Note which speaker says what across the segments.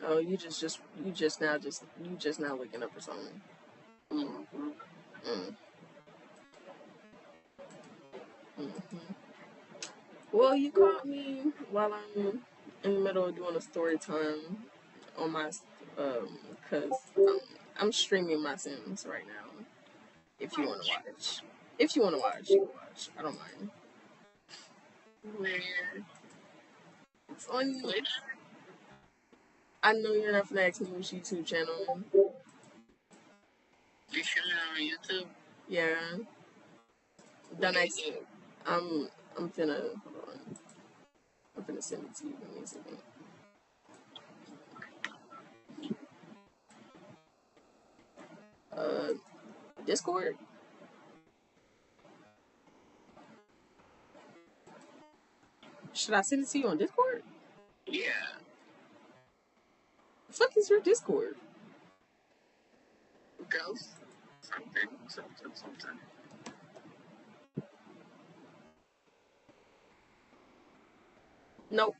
Speaker 1: Oh, you just now waking up or something.
Speaker 2: Mm-hmm.
Speaker 1: Mm, hmm. Well, you caught me while I'm in the middle of doing a story time on my cause I'm streaming my Sims right now. If you want to watch, if you want to watch, you can watch. I don't mind.
Speaker 2: Where?
Speaker 1: It's on.
Speaker 2: Which?
Speaker 1: I know you're not gonna ask me which YouTube channel.
Speaker 2: You streaming on YouTube?
Speaker 1: Yeah,
Speaker 2: What
Speaker 1: don't
Speaker 2: is
Speaker 1: ask me.
Speaker 2: it?
Speaker 1: I'm finna hold on. I'm finna send it to you. Give me a second. Uh, Discord. Should I send it to you on Discord?
Speaker 2: Yeah.
Speaker 1: The fuck is your Discord?
Speaker 2: Ghost? Something, something, something.
Speaker 1: Nope.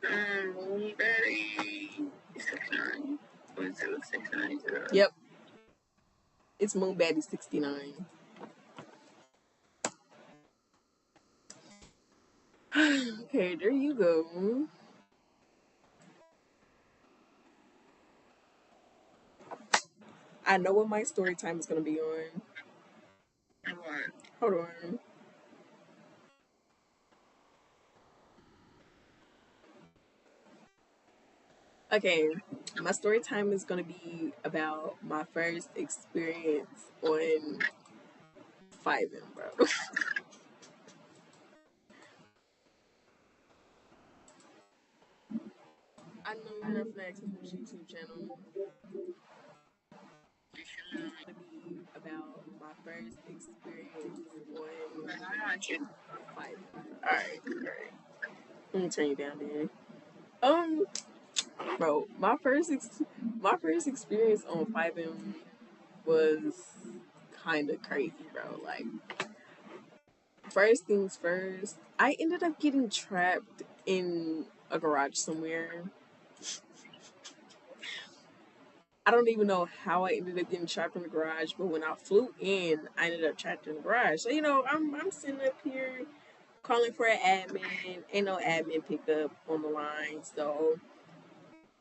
Speaker 2: Moonberry 69. What is it? 690.
Speaker 1: Yep, it's Moonbatty69. Okay, there you go. I know what my story time is gonna be on.
Speaker 2: And what?
Speaker 1: Hold on. Okay, my story time is gonna be about my first experience on 5M, bro. I know you're not gonna ask me which YouTube channel.
Speaker 2: You streaming on
Speaker 1: It's gonna be about my first experience on
Speaker 2: I want you.
Speaker 1: 5M. Alright, alright. Let me turn you down there. Um, bro, my first experience on 5M was kind of crazy, bro. Like, first things first, I ended up getting trapped in a garage somewhere. I don't even know how I ended up getting trapped in the garage, but when I flew in, I ended up trapped in the garage. So, I'm sitting up here calling for an admin. Ain't no admin pickup on the line. So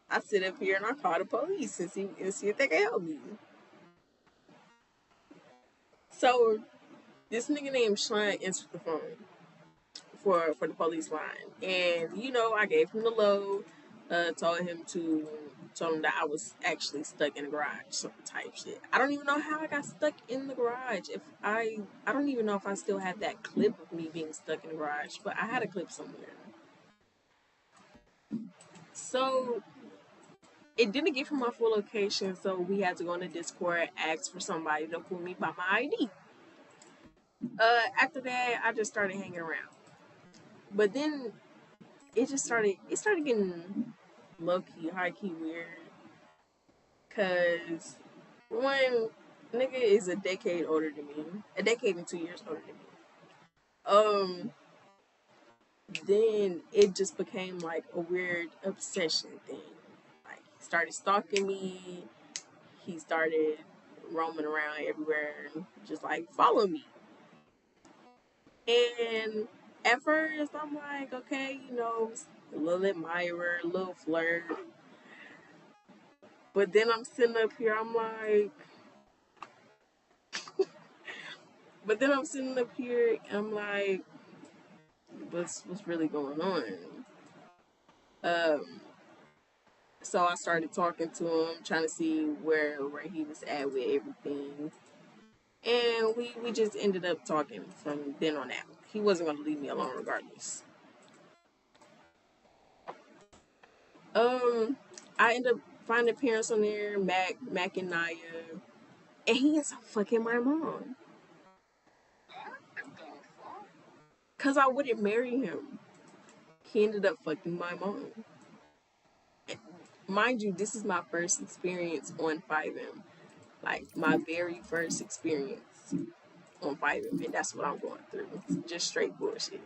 Speaker 1: I sit up here and I call the police and see if they can help me. So this nigga named Sean answered the phone for the police line, and I gave him the load. Told him that I was actually stuck in the garage, some type shit. I don't even know how I got stuck in the garage. If I don't even know if I still have that clip of me being stuck in the garage, but I had a clip somewhere. So it didn't give him my full location, so we had to go on the Discord, ask for somebody to pull me by my ID. After that, I just started hanging around. But then it started getting low key, high key weird. Cause one nigga is a decade older than me, a decade and 2 years older than me. Um, then it just became like a weird obsession thing. Like he started stalking me. He started roaming around everywhere, just like follow me. And at first, I'm like, okay, a little admirer, a little flirt. But then I'm sitting up here, I'm like, what's really going on? Um, so I started talking to him, trying to see where he was at with everything, and we just ended up talking from then on out. He wasn't gonna leave me alone regardless. Um, I ended up finding parents on there, Mac and Naya, and he ends up fucking my mom.
Speaker 2: What the fuck?
Speaker 1: Cause I wouldn't marry him. He ended up fucking my mom. Mind you, this is my first experience on 5M. Like my very first experience on 5M, and that's what I'm going through. Just straight bullshit.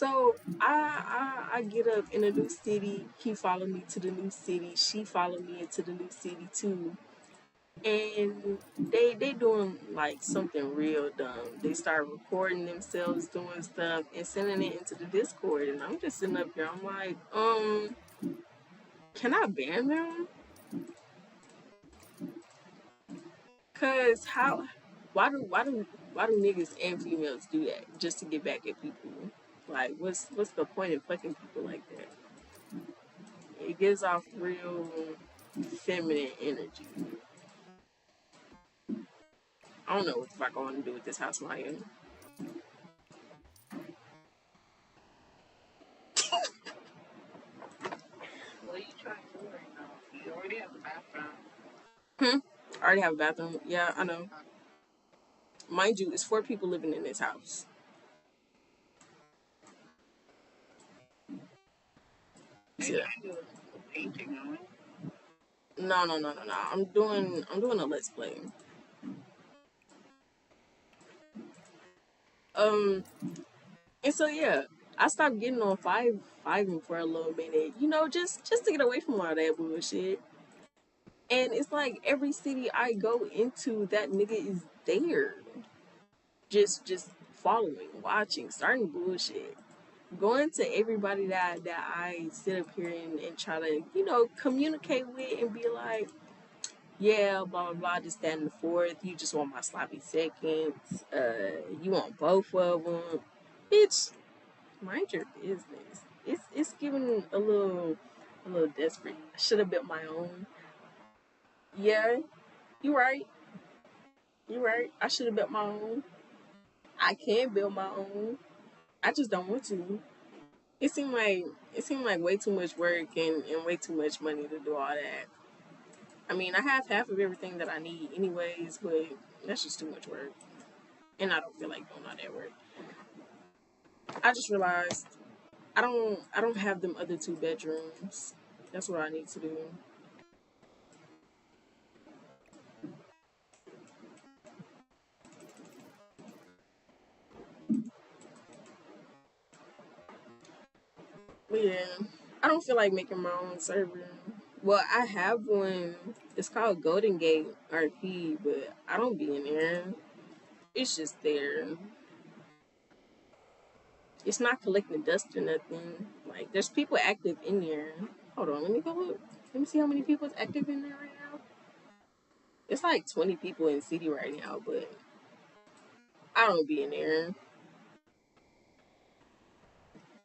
Speaker 1: So I get up in a new city. He followed me to the new city. She followed me into the new city too. And they doing like something real dumb. They start recording themselves doing stuff and sending it into the Discord. And I'm just sitting up here. I'm like, can I ban them? Cause how? Why do niggas and females do that just to get back at people? Like, what's the point of fucking people like that? It gives off real feminine energy. I don't know what the fuck I want to do with this house I'm in.
Speaker 2: What are you trying to do right now? You already have a bathroom.
Speaker 1: Hmm. I already have a bathroom. Yeah, I know. Mind you, it's 4 people living in this house.
Speaker 2: Are
Speaker 1: So,
Speaker 2: you
Speaker 1: yeah.
Speaker 2: trying to do a painting on it?
Speaker 1: No. I'm doing a let's play. Um, and so yeah, I stopped getting on fiving for a little minute. Just to get away from all that bullshit. And it's like every city I go into, that nigga is there, just following, watching, starting bullshit. Going to everybody that I sit up here and try to, communicate with and be like, yeah, blah blah blah, this, that, and the fourth. You just want my sloppy seconds. You want both of them, bitch. Mind your business. It's giving a little desperate. I should have built my own. Yeah, you right. You right. I should have built my own. I can build my own. I just don't want to. It seemed like it seemed like way too much work and way too much money to do all that. I mean, I have half of everything that I need anyways, but that's just too much work. And I don't feel like doing all that work. I just realized I don't have them other 2 bedrooms. That's what I need to do. But yeah, I don't feel like making my own server. Well, I have one. It's called Golden Gate RP, but I don't be in there. It's just there. It's not collecting dust or nothing. Like, there's people active in there. Hold on, let me go look. Let me see how many people is active in there right now. It's like 20 people in the city right now, but I don't be in there.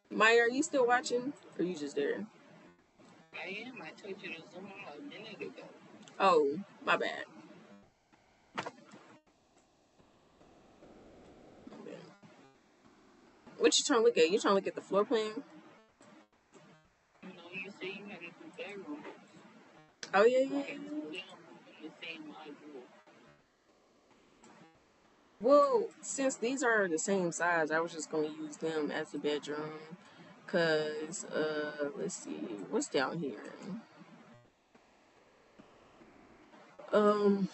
Speaker 1: Maya, are you still watching? Or are you just there?
Speaker 2: I am. I told you to zoom out a minute ago.
Speaker 1: Oh, my bad. My bad. What you trying to look at? You trying to look at the floor plan?
Speaker 2: You know, you say you had a two bedroom.
Speaker 1: Oh, yeah, yeah,
Speaker 2: Okay,
Speaker 1: yeah.
Speaker 2: so we don't move in the same module.
Speaker 1: Well, since these are the same size, I was just gonna use them as a bedroom. Cause let's see, what's down here? Um,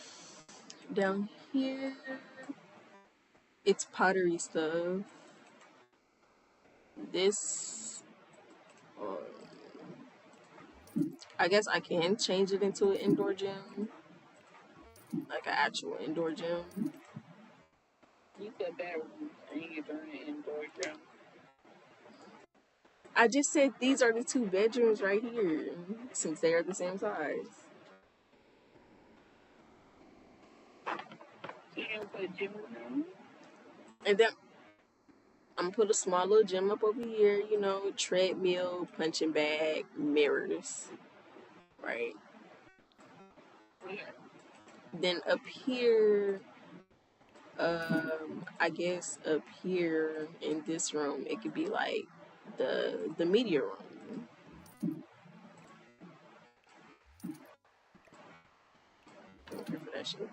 Speaker 1: down here, it's pottery stuff. This, uh, I guess I can change it into an indoor gym, like an actual indoor gym.
Speaker 2: You said bedroom, and you're doing an indoor gym.
Speaker 1: I just said these are the 2 bedrooms right here, since they are the same size.
Speaker 2: You don't put gym room?
Speaker 1: And then I'm gonna put a small little gym up over here, treadmill, punching bag, mirrors, right?
Speaker 2: Where?
Speaker 1: Then up here, I guess up here in this room, it could be like the media room. I don't care for that shit.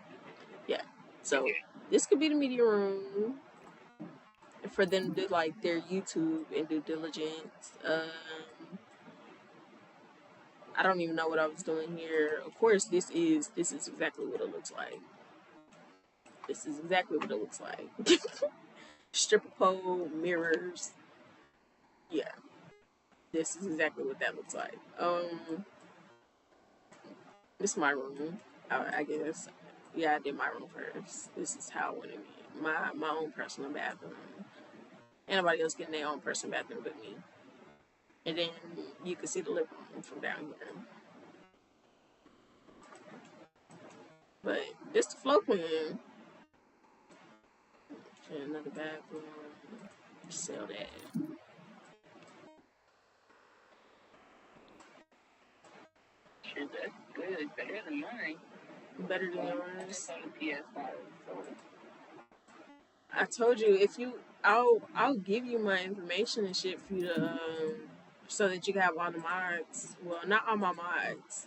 Speaker 1: Yeah. So this could be the media room for them to do like their YouTube and due diligence. I don't even know what I was doing here. Of course, this is exactly what it looks like. This is exactly what it looks like. Stripper pole, mirrors. This is exactly what that looks like. This is my room. I guess. Yeah, I did my room first. This is how I wanted it. My own personal bathroom. Anybody else getting their own personal bathroom but me. And then you can see the living room from down here. But this the flow plan. Another bathroom. Sell that.
Speaker 2: Shit, that's good. Better than mine.
Speaker 1: Better than
Speaker 2: It's
Speaker 1: yours.
Speaker 2: on the PS5, so
Speaker 1: I told you if you, I'll give you my information and shit for you to, so that you can have all the mods. Well, not all my mods.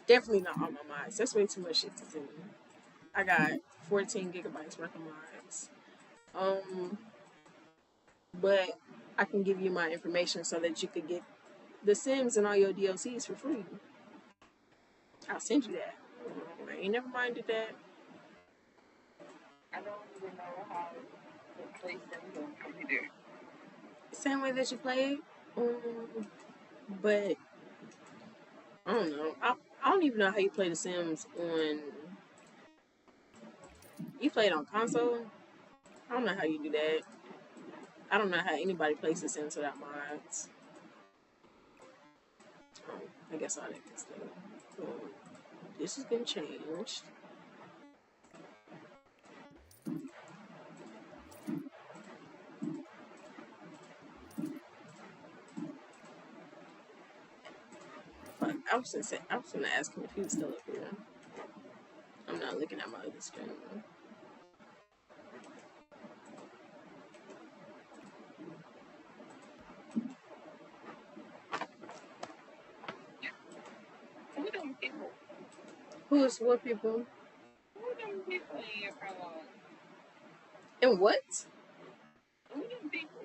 Speaker 1: Definitely not all my mods. That's way too much shit to do. I got 14 gigabytes worth of mods. Um, but I can give you my information so that you could get The Sims and all your DLCs for free. I'll send you that. I ain't never minded that.
Speaker 2: I don't even know how to play Sims on computer.
Speaker 1: Same way that you played. But I don't know. I don't even know how you play The Sims on. You play it on console? I don't know how you do that. I don't know how anybody plays The Sims without mods. I guess all that good stuff. This is gonna change. Fuck, I was gonna ask him if he was still up here. I'm not looking at my other screen.
Speaker 2: Who them people?
Speaker 1: Who's what people?
Speaker 2: Who them people in your prologue?
Speaker 1: And what?
Speaker 2: Who them people?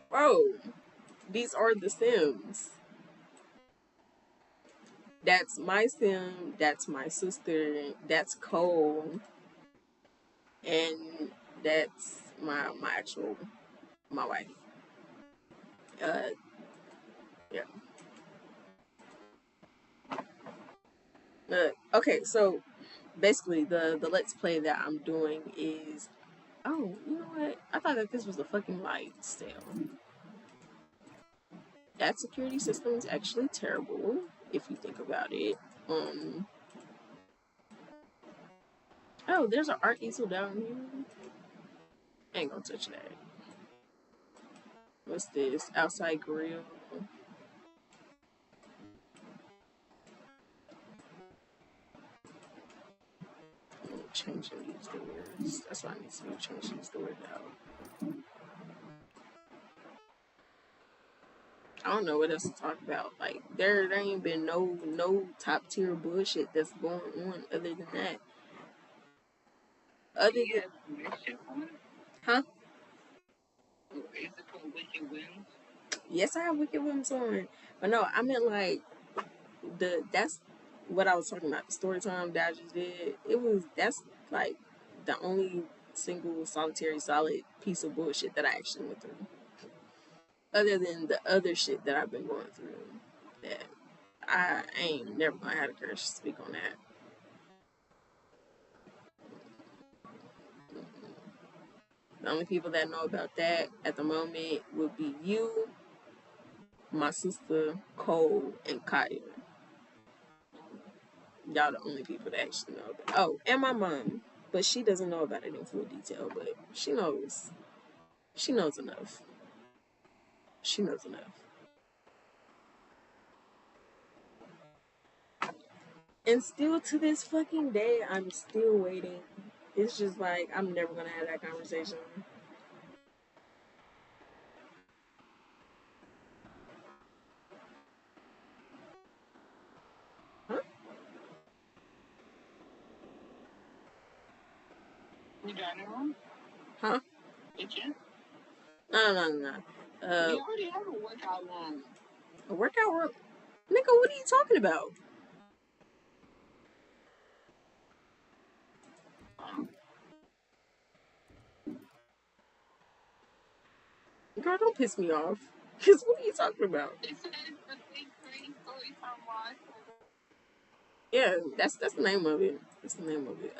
Speaker 1: Bro, these are The Sims. That's my sim, that's my sister, that's Cole, and that's my actual my wife. Uh yeah. Okay, so basically the let's play that I'm doing is, oh, you know what? I thought that this was a fucking light still. That security system is actually terrible if you think about it. Um oh, there's an art easel down here. I ain't gonna touch that. What's this? Outside grill. Changing these doors. That's why I need to be changing these doors out. I don't know what else to talk about. Like there ain't been no top tier bullshit that's going on other than that. Other than
Speaker 2: Yes, Mischief on it.
Speaker 1: huh?
Speaker 2: Is it called Wicked Winds?
Speaker 1: Yes, I have Wicked Whims on. But no, I meant like that's what I was talking about. The story time that I just did. That's like the only single solitary solid piece of bullshit that I actually went through. Other than the other shit that I've been going through, that I ain't never gonna have the courage to speak on that. The only people that know about that at the moment would be you, my sister, Cole, and Kaya. Y'all the only people that actually know about it. Oh, and my mom. But she doesn't know about it in full detail, but she knows. She knows enough. She knows enough. And still to this fucking day, I'm still waiting. It's just like I'm never gonna have that conversation. Huh?
Speaker 2: You dining room?
Speaker 1: Huh?
Speaker 2: Kitchen?
Speaker 1: No.
Speaker 2: We already have a workout room.
Speaker 1: A workout room? Nigga, what are you talking about? Girl, don't piss me off. Cause what are you talking about?
Speaker 2: It says the Think Creative Storytime Live.
Speaker 1: Yeah, that's the name of it. That's the name of it.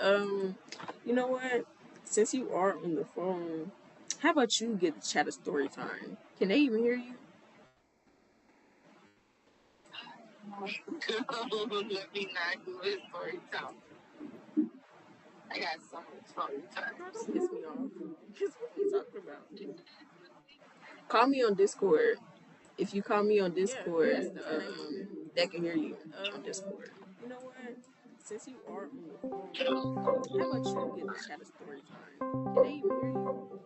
Speaker 1: You know what? Since you are on the phone, how about you get the chat a story time? Can they even hear you?
Speaker 2: Let me not do a story time. I got so much story
Speaker 1: Girl,
Speaker 2: times.
Speaker 1: don't piss me off. Cause what are you talking about? Call me on Discord. If you call me on Discord, they can hear you on Discord. You know what? Since you are on the phone, how about you get the chat a story time? Can they even hear you?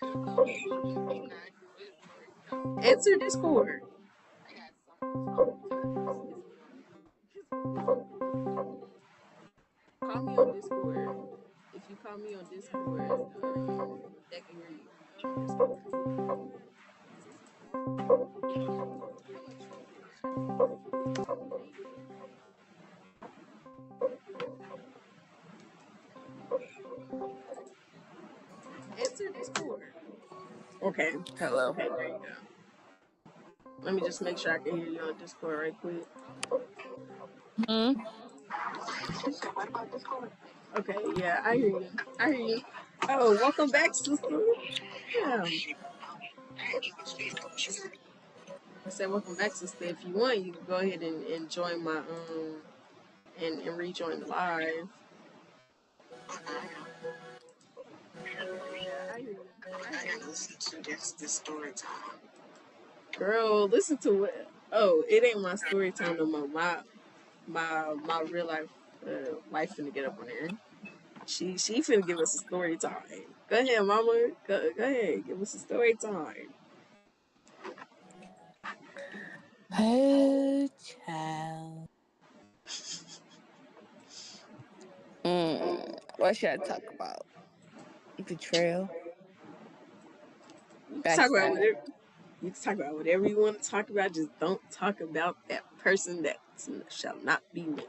Speaker 2: Let me not do a story time.
Speaker 1: Answer Discord.
Speaker 2: I got so much story times.
Speaker 1: Call me on Discord. If you call me on Discord, they can hear you on Discord. Answer Discord. Okay.
Speaker 3: Hello.
Speaker 1: Okay, there you go. Let me just make sure I can hear you on Discord right quick.
Speaker 3: Hmm?
Speaker 1: Okay, yeah, I hear you. I hear you. Oh, welcome back, sister. Yeah. I said welcome back, sister. If you want, you can go ahead and join my and rejoin the live. Yeah, I hear you. I gotta listen to this story time. Girl, listen to it. Oh, it ain't my story time no more. My real life finna get up on there. She finna give us a story time. Go ahead, mama. Go ahead, give us a story time.
Speaker 3: Hey, child. What should I talk about? Betrayal?
Speaker 1: You can talk about
Speaker 3: Backstab?
Speaker 1: whatever. You can talk about whatever you want to talk about. Just don't talk about that person that shall not be named.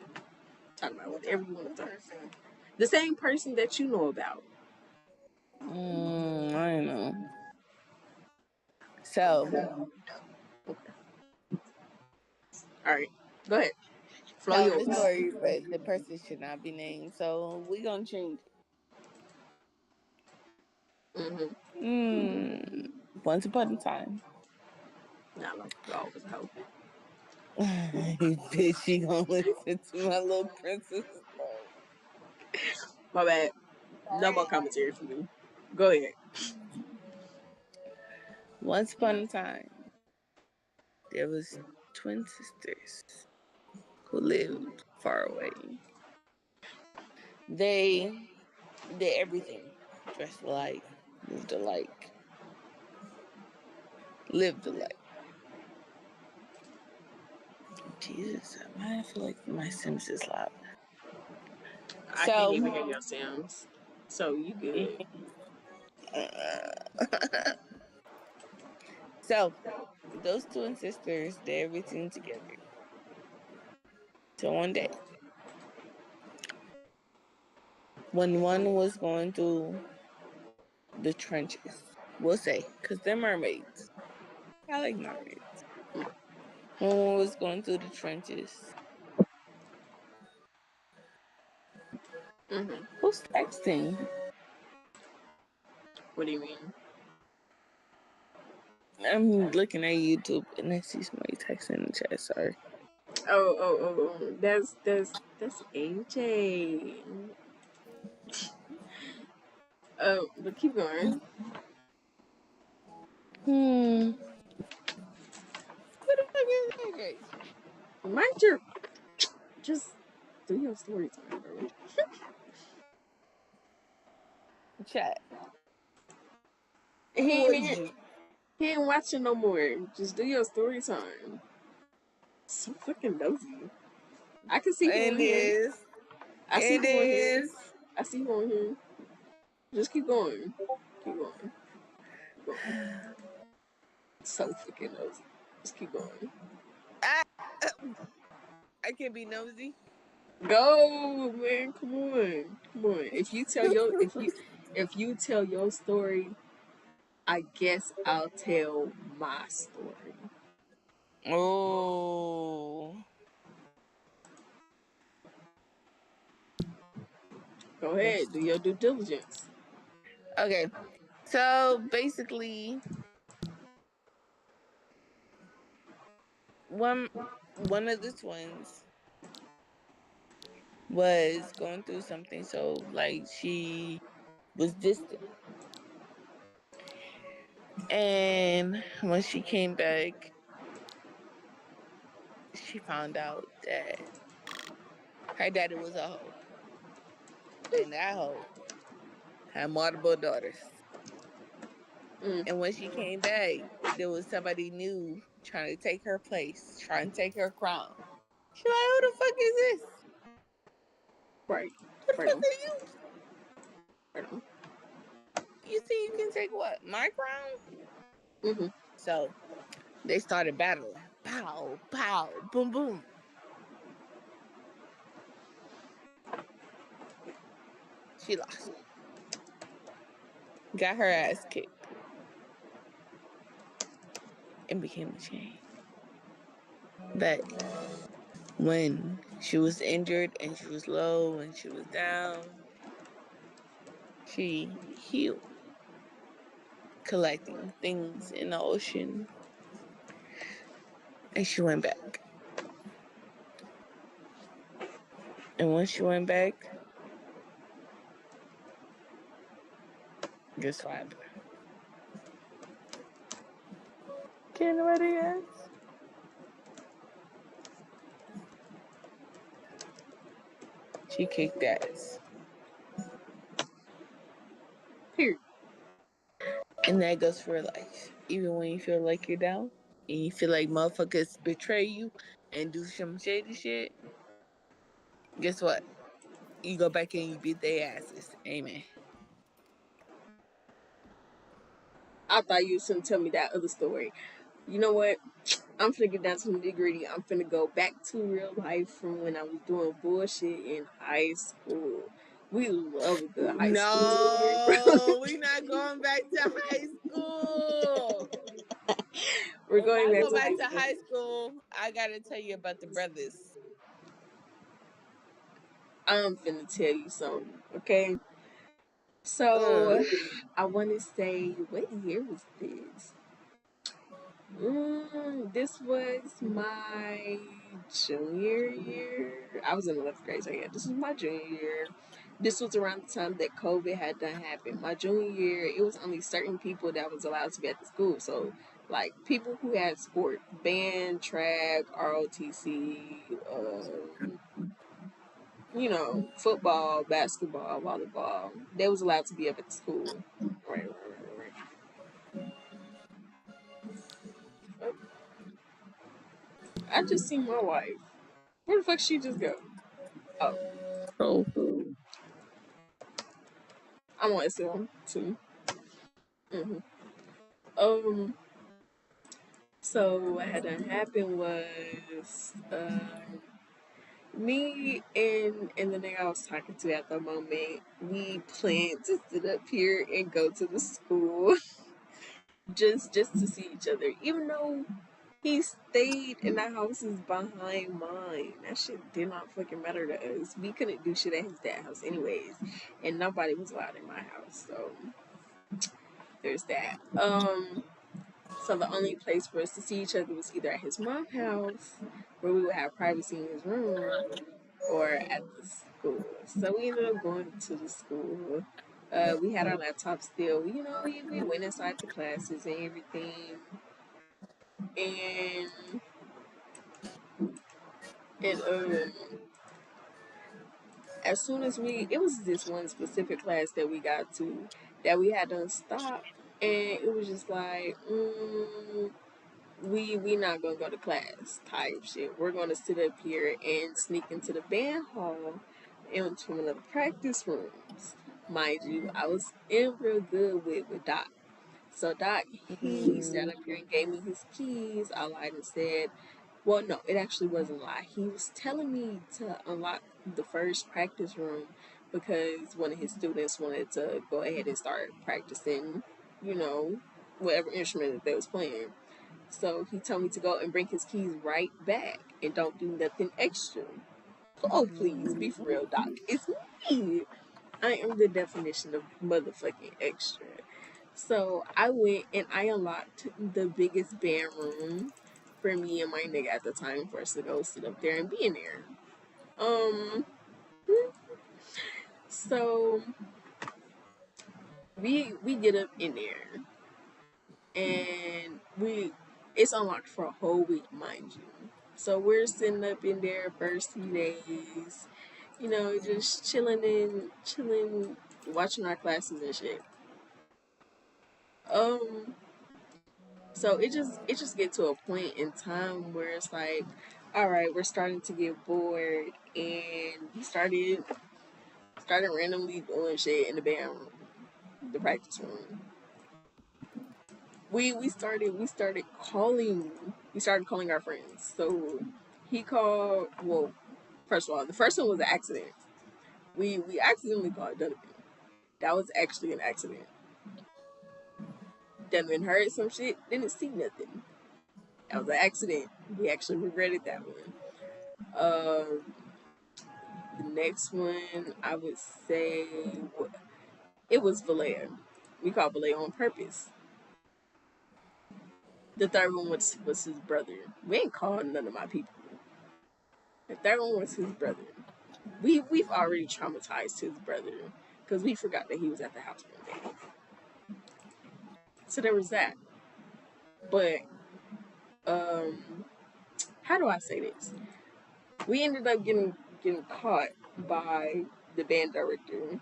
Speaker 1: Talk about whatever you want to talk about. The same person that you know about.
Speaker 3: I don't know. So,
Speaker 1: All right, go ahead. Flow
Speaker 3: telling the
Speaker 1: yours.
Speaker 3: story, but the person should not be named. So, we gonna change
Speaker 1: Mm-hmm.
Speaker 3: it. Once upon a time.
Speaker 1: Nah, no, you always hope.
Speaker 3: Bitch, she gonna listen to my little princess story.
Speaker 1: My bad. No more commentary for me. Go ahead.
Speaker 3: Once upon a time, there was twin sisters who lived far away. They did everything. Dressed alike, moved alike, lived alike. Jesus, why I feel like my Sims is loud.
Speaker 1: I can't
Speaker 3: So,
Speaker 1: even hear your sounds. So you good.
Speaker 3: so those twin sisters did everything together. So one day, when one was going through the trenches, we'll say, because they're mermaids. I like mermaids. When one was going through the trenches,
Speaker 1: Mm-hmm.
Speaker 3: who's texting?
Speaker 1: What do you mean?
Speaker 3: I'm looking at YouTube and I see somebody texting in the chat. Sorry.
Speaker 1: Oh. That's AJ. Oh, but keep going.
Speaker 3: What the fuck is AJ?
Speaker 1: Mind your just do your story time, bro.
Speaker 3: Chat.
Speaker 1: He
Speaker 3: Who
Speaker 1: ain't
Speaker 3: is you?
Speaker 1: he ain't watching no more. Just do your story time. So fucking nosy. I can see who
Speaker 3: It
Speaker 1: in here.
Speaker 3: is.
Speaker 1: I see
Speaker 3: It
Speaker 1: who in here.
Speaker 3: is.
Speaker 1: I see who in here. Just keep going. Keep going. Keep going. So fucking nosy. Just keep going.
Speaker 3: I, I can be nosy.
Speaker 1: Go, man. Come on. Come on. If you tell your story I guess I'll tell my story.
Speaker 3: Oh.
Speaker 1: Go ahead, do your due diligence.
Speaker 3: Okay. So basically, one one of the twins was going through something, so like she was distant. And when she came back, she found out that her daddy was a hoe. And that hoe had multiple daughters.
Speaker 1: Mm,
Speaker 3: And when she came back, there was somebody new trying to take her place, trying to take her crown. She like, who the fuck is this?
Speaker 1: right,
Speaker 3: Who the
Speaker 1: right
Speaker 3: fuck
Speaker 1: on,
Speaker 3: are you?
Speaker 1: right on.
Speaker 3: You think you can take what? My crown?
Speaker 1: Mm-hmm.
Speaker 3: So they started battling. Pow, pow, boom, boom. She lost. Got her ass kicked and became the champ. But when she was injured and she was low and she was down, she healed, collecting things in the ocean, and she went back. And when she went back, guess what happened? Can anybody guess? She kicked ass.
Speaker 1: Period.
Speaker 3: And that goes for life. Even when you feel like you're down and you feel like motherfuckers betray you and do some shady shit, guess what? You go back and you beat their asses. Amen.
Speaker 1: I thought you was gonna tell me that other story. You know what? I'm finna get down to the nitty gritty. I'm finna go back to real life from when I was doing bullshit in high school. We love a good high school story, bro.
Speaker 3: No, we not going back to high school.
Speaker 1: We're
Speaker 3: If
Speaker 1: going
Speaker 3: I
Speaker 1: back
Speaker 3: go
Speaker 1: to
Speaker 3: back
Speaker 1: high
Speaker 3: to
Speaker 1: school.
Speaker 3: high school, I gotta tell you about the brothers.
Speaker 1: I'm finna tell you something, okay? So,
Speaker 3: Mm.
Speaker 1: I want to say, what year was this? This was my junior year. I was in 11th grade, so yeah, this was my junior year. This was around the time that COVID had done happened. My junior year, it was only certain people that was allowed to be at the school. So, like people who had sport, band, track, ROTC, football, basketball, volleyball. They was allowed to be up at the school. Right. Oh, I just seen my wife. Where the fuck she just go? Oh,
Speaker 3: Oh.
Speaker 1: I'm on Instagram too. hmm Um, so what had done happened was me and the nigga I was talking to at the moment, we planned to sit up here and go to the school just to see each other. Even though he stayed in the houses behind mine. That shit did not fucking matter to us. We couldn't do shit at his dad's house anyways. And nobody was allowed in my house. So there's that. So the only place for us to see each other was either at his mom's house, where we would have privacy in his room, or at the school. So we ended up going to the school. We had our laptops still. We went inside the classes and everything. And and as soon as it was this one specific class that we got to that we had to stop, and it was just like, we not gonna go to class type shit. We're gonna sit up here and sneak into the band hall into one of the practice rooms. Mind you, I was in real good with Doc. So Doc, he sat
Speaker 3: Mm.
Speaker 1: up here and gave me his keys. I lied and said, well, no, it actually wasn't a lie. He was telling me to unlock the first practice room because one of his students wanted to go ahead and start practicing, you know, whatever instrument that they was playing. So he told me to go and bring his keys right back and don't do nothing extra. Oh, please, be for real, Doc. It's me. I am the definition of motherfucking extra. So I went and I unlocked the biggest band room for me and my nigga at the time for us to go sit up there and be in there. Um, so we get up in there and we it's unlocked for a whole week, mind you. So we're sitting up in there first few days, just chilling, watching our classes and shit. Um, so it just get to a point in time where it's like, all right, we're starting to get bored, and we started randomly doing shit in the band room, the practice room. We started calling our friends. So he called. Well, first of all, the first one was an accident. We accidentally called Donovan. That was actually an accident. Donovan heard some shit, didn't see nothing. That was an accident. We actually regretted that one. The next one, I would say, it was Valea. We called Valea on purpose. The third one was his brother. We ain't called none of my people. The third one was his brother. We've already traumatized his brother because we forgot that he was at the house one day. So there was that. But how do I say this? We ended up getting caught by the band director.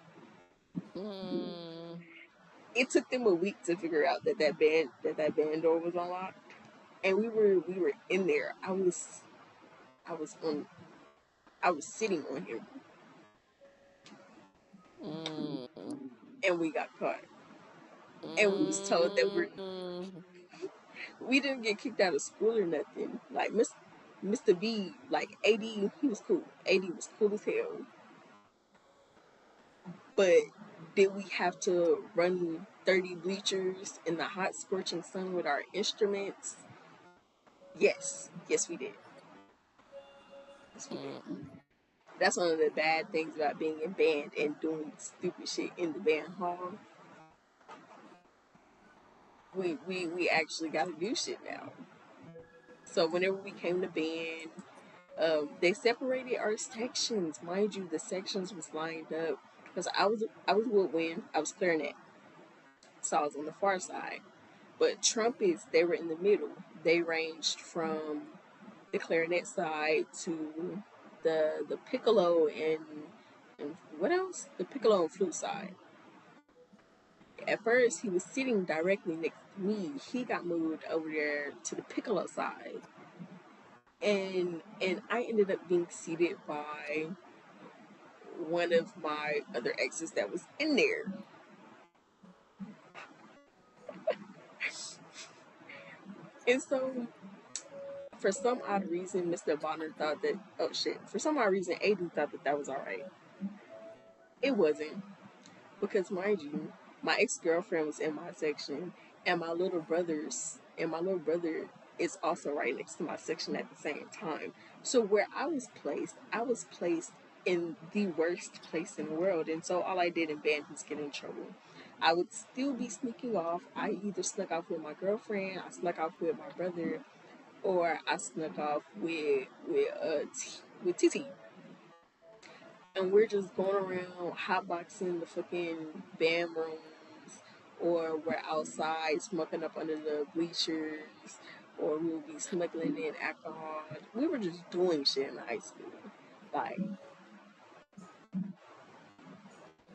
Speaker 1: It took them a week to figure out that band door was unlocked, and we were in there. I was on I was sitting on him, and we got caught. And we was told that we didn't get kicked out of school or nothing. Like Mr. B, like AD, he was cool. AD was cool as hell. But did we have to run 30 bleachers in the hot scorching sun with our instruments? Yes. Yes, we did. Yes, we did. That's one of the bad things about being in band and doing stupid shit in the band hall. We actually got to do shit now. So whenever we came to band, they separated our sections. Mind you, the sections was lined up because I was woodwind, I was clarinet, so I was on the far side. But trumpets, they were in the middle. They ranged from the clarinet side to the piccolo and what else? The piccolo and flute side. At first, he was sitting directly next to me. He got moved over there to the piccolo side, and I ended up being seated by one of my other exes that was in there. And so, for some odd reason, Mr. Bonner thought that, oh shit, for some odd reason, AD thought that was alright. It wasn't. Because, mind you, my ex girlfriend was in my section, and my little brother is also right next to my section at the same time. So, where I was placed in the worst place in the world. And so, all I did in band was get in trouble. I would still be sneaking off. I either snuck off with my girlfriend, I snuck off with my brother, or I snuck off with TT. And we're just going around hotboxing the fucking band rooms, or we're outside smoking up under the bleachers, or we'll be smuggling in alcohol. We were just doing shit in high school. Like,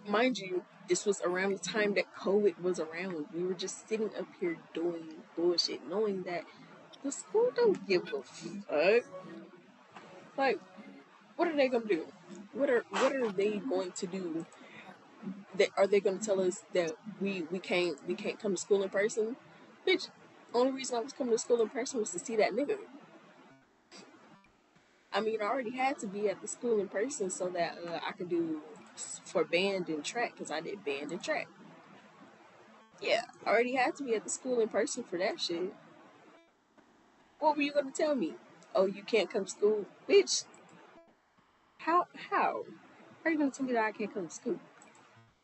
Speaker 1: mind you, this was around the time that COVID was around. We were just sitting up here doing bullshit, knowing that the school don't give a fuck. Like, what are they gonna do? What are they going to do? Are they going to tell us that we can't come to school in person? Bitch, only reason I was coming to school in person was to see that nigga. I mean, I already had to be at the school in person so that I could do for band and track because I did band and track. Yeah, I already had to be at the school in person for that shit. What were you gonna tell me? Oh, you can't come to school, bitch. How are you gonna tell me that I can't come to school?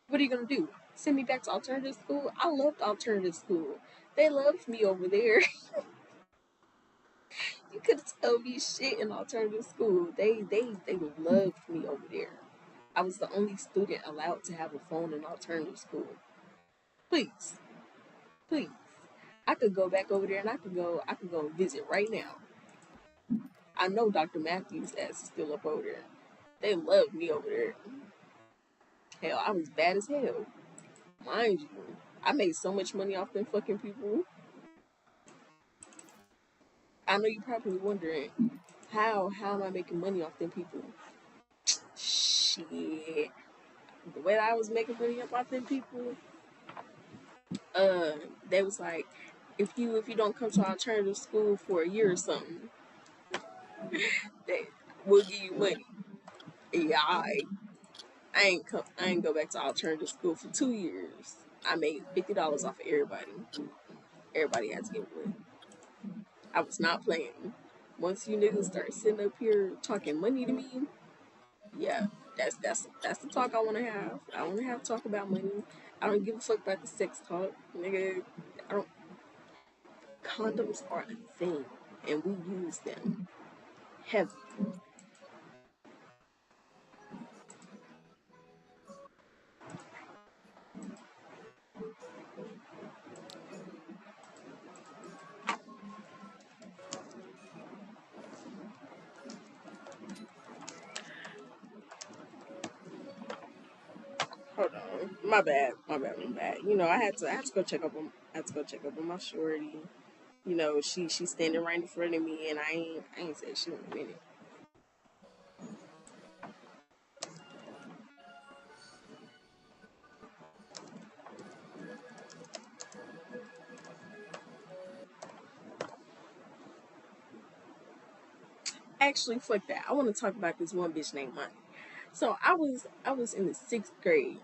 Speaker 1: What are you gonna do? Send me back to alternative school? I loved alternative school. They loved me over there. You could tell me shit in alternative school. They loved me over there. I was the only student allowed to have a phone in alternative school. Please, please. I could go back over there and I could go visit right now. I know Dr. Matthews ass is still up over there. They loved me over there. Hell, I was bad as hell. Mind you. I made so much money off them fucking people. I know you're probably wondering, how am I making money off them people? Shit. The way that I was making money up off them people, uh, they was like, if you don't come to alternative school for a year or something, they we'll give you money. Yeah, I ain't go back to alternative school for 2 years. I made $50 off of everybody. Everybody had to get money. I was not playing. Once you niggas start sitting up here talking money to me, yeah, that's the talk I want to have. I want to have talk about money. I don't give a fuck about the sex talk, nigga. I don't. Condoms are a thing, and we use them heavy. Hold on, my bad. You know, I had to go check up on, my shorty. You know, she's standing right in front of me, and I ain't said shit in a minute. Actually, fuck that. I want to talk about this one bitch named Money. So I was in the 6th grade.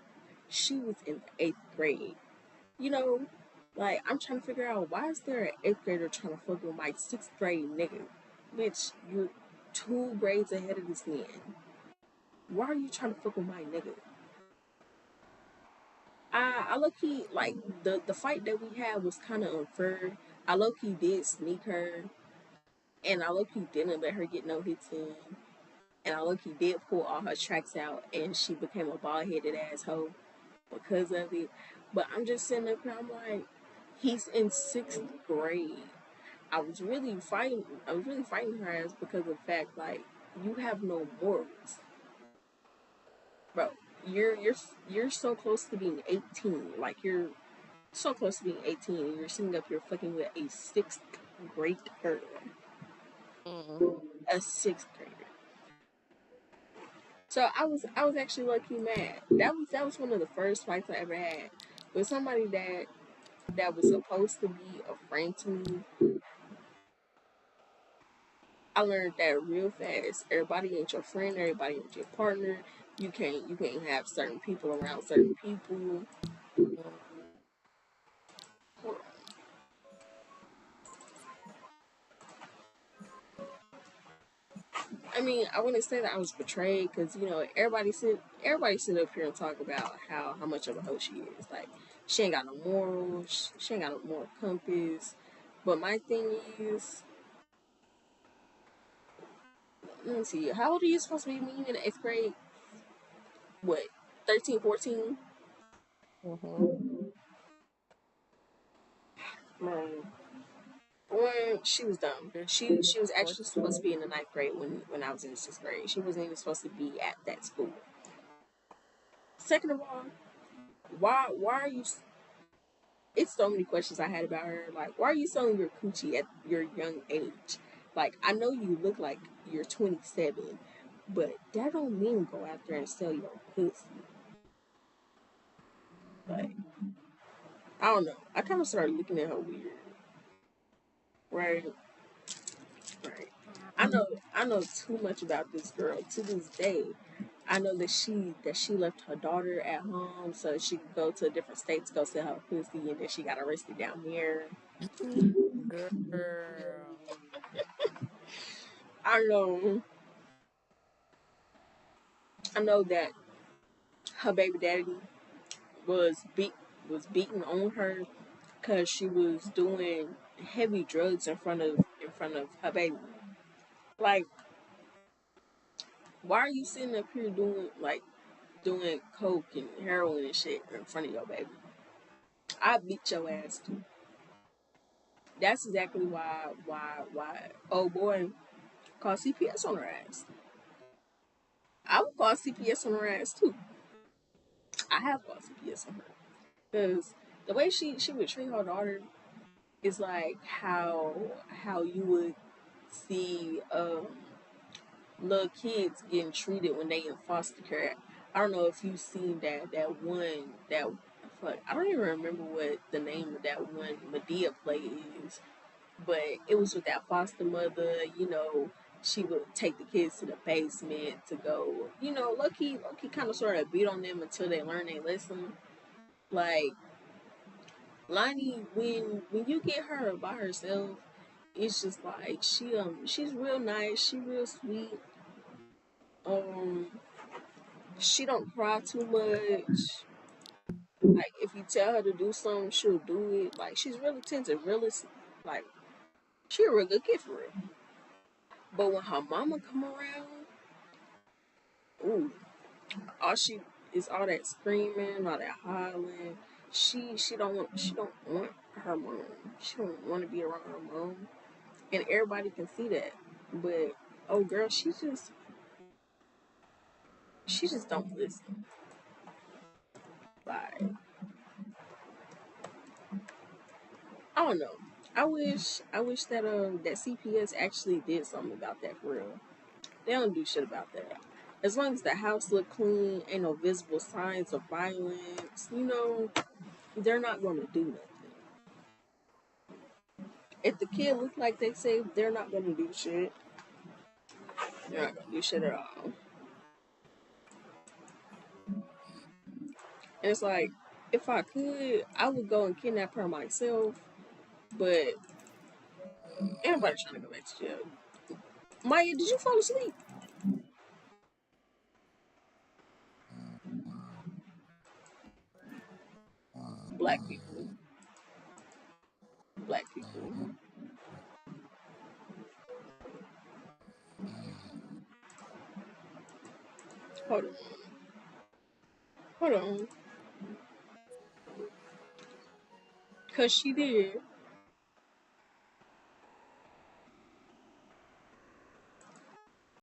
Speaker 1: She was in the 8th grade. You know, like I'm trying to figure out why is there an 8th grader trying to fuck with my 6th grade nigga? Bitch, you're 2 grades ahead of this man. Why are you trying to fuck with my nigga? I low key like the fight that we had was kind of unfair. I low key did sneak her, and I low key didn't let her get no hits in, and I low key did pull all her tracks out, and she became a bald headed asshole because of it. But I'm just sitting up here, I'm like, he's in 6th grade. I was really fighting her ass because of the fact like you have no morals, bro. You're so close to being 18. Like you're so close to being 18, and you're sitting up here fucking with a 6th grader,
Speaker 3: Mm.
Speaker 1: a 6th grader. So I was actually lucky mad. That was one of the first fights I ever had with somebody that was supposed to be a friend to me. I learned that real fast. Everybody ain't your friend. Everybody ain't your partner. You can't have certain people around certain people. I mean, I wouldn't say that I was betrayed because everybody sit up here and talk about how much of a hoe she is. Like she ain't got no morals. She ain't got no moral compass. But my thing is, let me see. How old are you supposed to be when you in the 8th grade? What, 13, 14?
Speaker 3: Mhm.
Speaker 1: Man, when she was dumb. She
Speaker 3: 13,
Speaker 1: was actually
Speaker 3: 14.
Speaker 1: supposed to be in the 9th grade when I was in the 6th grade. She wasn't even supposed to be at that school. Second of all, why are you? It's so many questions I had about her. Like, why are you selling your coochie at your young age? Like, I know you look like you're 27, but that don't mean go out there and sell your pussy. Like, I don't know. I kind of started looking at her weird. Right, right. I know too much about this girl to this day I know that she left her daughter at home so she could go to a different state to go sell her pussy, and then she got arrested down there.
Speaker 3: Girl.
Speaker 1: I know. I know that her baby daddy was beat was beating on her because she was doing heavy drugs in front of her baby. Like, why are you sitting up here doing coke and heroin and shit in front of your baby? I beat your ass too. That's exactly why. Oh boy, call CPS on her ass. I would call CPS on her ass too. I have called CPS on her because the way she would treat her daughter is like how you would see little kids getting treated when they in foster care. I don't know if you've seen that fuck, I don't even remember what the name of that one Medea play is, but it was with that foster mother. You know, she would take the kids to the basement to go, you know, lucky kind of sort of beat on them until they learn their lesson. Like Lonnie, when you get her by herself, it's just like she's real nice, she real sweet. Um, she don't cry too much. Like if you tell her to do something, she'll do it. Like she's really attentive, really like she a real good kid for real. But when her mama come around, ooh, all she is all that screaming, all that hollering. She don't want her mom. She don't want to be around her mom, and everybody can see that. But oh girl, she just don't listen. Like I don't know. I wish that that CPS actually did something about that for real. They don't do shit about that. As long as the house look clean, ain't no visible signs of violence, you know, they're not gonna do nothing. If the kid look like they say, they're not gonna do shit. They're not gonna do shit at all. And it's like, if I could, I would go and kidnap her myself, but everybody trying to go back to jail. Maya, did you fall asleep? Black people. Black people. Hold on. Hold on. Cause she did.